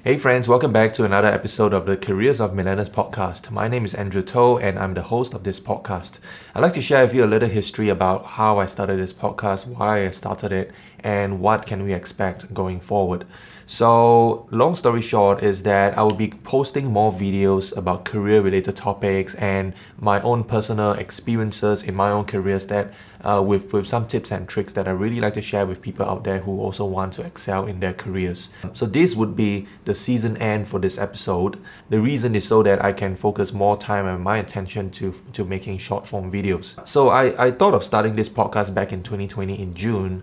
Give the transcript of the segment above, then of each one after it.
Hey friends, welcome back to another episode of the Careers of Millennials podcast. My name is Andrew Toh and I'm the host of this podcast. I'd like to share with you a little history about how I started this podcast, why I started it, and what can we expect going forward. So, long story short is that I will be posting more videos about career related topics and my own personal experiences in my own careers that with some tips and tricks that I really like to share with people out there who also want to excel in their careers. So this would be the season end for this episode. The reason is so that I can focus more time and my attention to making short form videos. So I thought of starting this podcast back in 2020 in June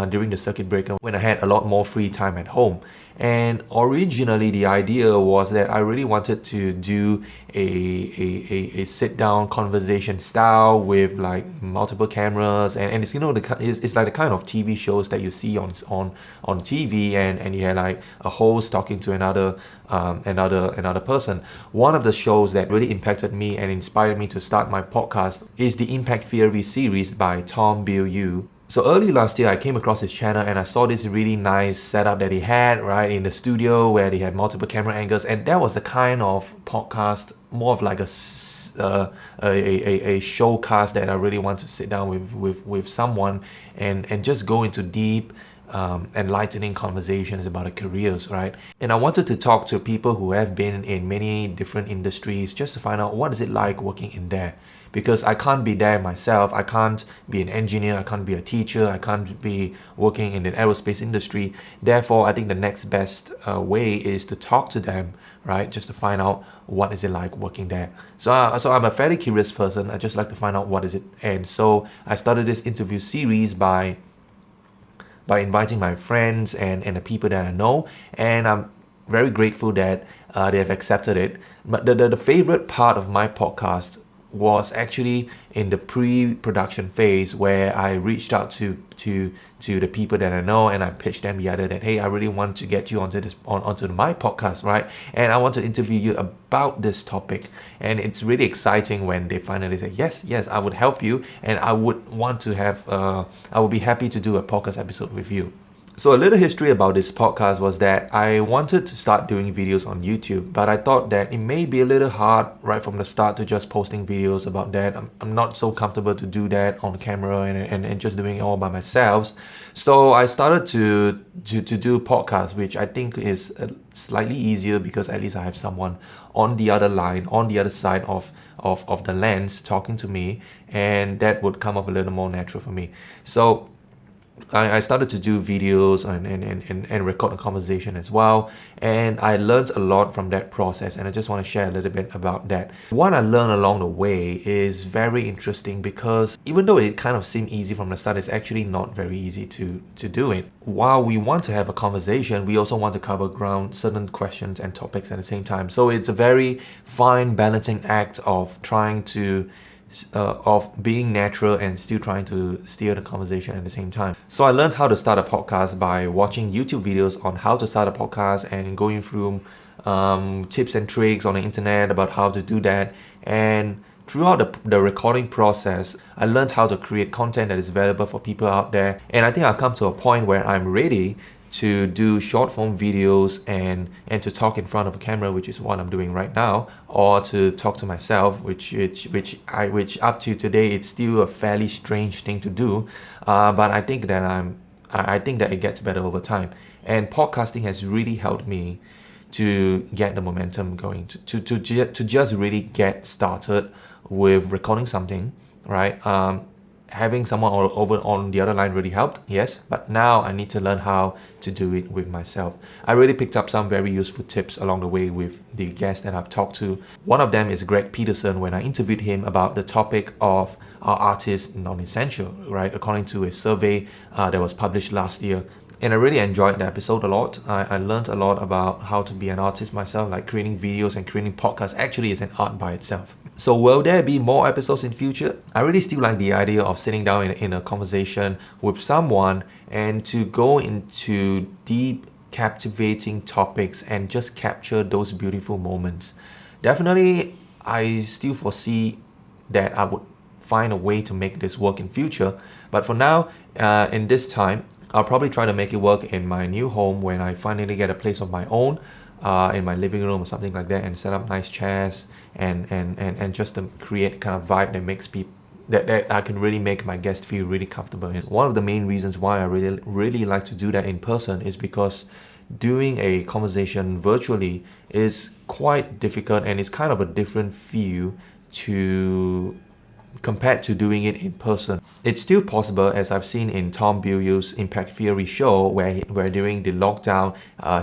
during the circuit breaker when I had a lot more free time at home. And originally the idea was that I really wanted to do a sit down conversation style with like multiple cameras and it's it's like the kind of TV shows that you see on TV and you had like a host talking to another person. One of the shows that really impacted me and inspired me to start my podcast is the Impact Theory series by Tom Bilyeu. So early last year, I came across his channel and I saw this really nice setup that he had right in the studio where they had multiple camera angles, and that was the kind of podcast, more of like a showcast that I really want to sit down with someone and just go into deep enlightening conversations about their careers, right? And I wanted to talk to people who have been in many different industries just to find out what is it like working in there. Because I can't be there myself. I can't be an engineer, I can't be a teacher, I can't be working in the aerospace industry. Therefore, I think the next best way is to talk to them, right? Just to find out what is it like working there. So I'm a fairly curious person. I just like to find out what is it. And so I started this interview series by inviting my friends and the people that I know. And I'm very grateful that they have accepted it. But the favorite part of my podcast was actually in the pre-production phase where I reached out to the people that I know and I pitched them the other that, hey, I really want to get you onto my podcast, right? And I want to interview you about this topic. And it's really exciting when they finally say, yes, I would help you and I would want to have, I would be happy to do a podcast episode with you. So a little history about this podcast was that I wanted to start doing videos on YouTube, but I thought that it may be a little hard right from the start to just posting videos about that. I'm not so comfortable to do that on camera and just doing it all by myself. So I started to do podcasts, which I think is slightly easier because at least I have someone on the other line, on the other side of the lens talking to me, and that would come off a little more natural for me. So I started to do videos and record a conversation as well, and I learned a lot from that process, and I just want to share a little bit about that. What I learned along the way is very interesting because even though it kind of seemed easy from the start, it's actually not very easy to do it. While we want to have a conversation, we also want to cover ground certain questions and topics at the same time. So it's a very fine balancing act of trying to of being natural and still trying to steer the conversation at the same time. So I learned how to start a podcast by watching YouTube videos on how to start a podcast and going through tips and tricks on the internet about how to do that. And throughout the recording process, I learned how to create content that is valuable for people out there. And I think I've come to a point where I'm ready to do short form videos and to talk in front of a camera, which is what I'm doing right now, or to talk to myself, which up to today it's still a fairly strange thing to do, but I think that it gets better over time. And podcasting has really helped me to get the momentum going, to just really get started with recording something, right? Having someone over on the other line really helped, yes, but now I need to learn how to do it with myself. I really picked up some very useful tips along the way with the guests that I've talked to. One of them is Greg Peterson when I interviewed him about the topic of are artists non-essential, right? According to a survey that was published last year. And I really enjoyed the episode a lot. I learned a lot about how to be an artist myself, like creating videos and creating podcasts actually is an art by itself. So will there be more episodes in future? I really still like the idea of sitting down in a conversation with someone and to go into deep, captivating topics and just capture those beautiful moments. Definitely, I still foresee that I would find a way to make this work in future. But for now, in this time, I'll probably try to make it work in my new home when I finally get a place of my own, in my living room or something like that, and set up nice chairs and just to create kind of vibe that makes people that I can really make my guests feel really comfortable. And one of the main reasons why I really like to do that in person is because doing a conversation virtually is quite difficult, and it's kind of a different feel to compared to doing it in person. It's still possible, as I've seen in Tom Bilyeu's Impact Theory show, where during the lockdown,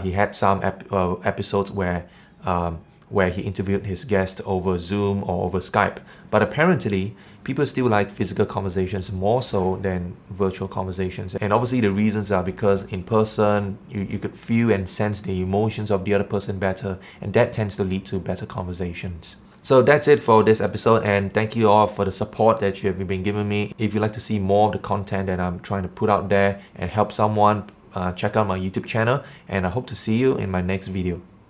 he had some episodes where he interviewed his guests over Zoom or over Skype. But apparently, people still like physical conversations more so than virtual conversations. And obviously the reasons are because in person, you could feel and sense the emotions of the other person better, and that tends to lead to better conversations. So that's it for this episode, and thank you all for the support that you have been giving me. If you'd like to see more of the content that I'm trying to put out there and help someone, check out my YouTube channel, and I hope to see you in my next video.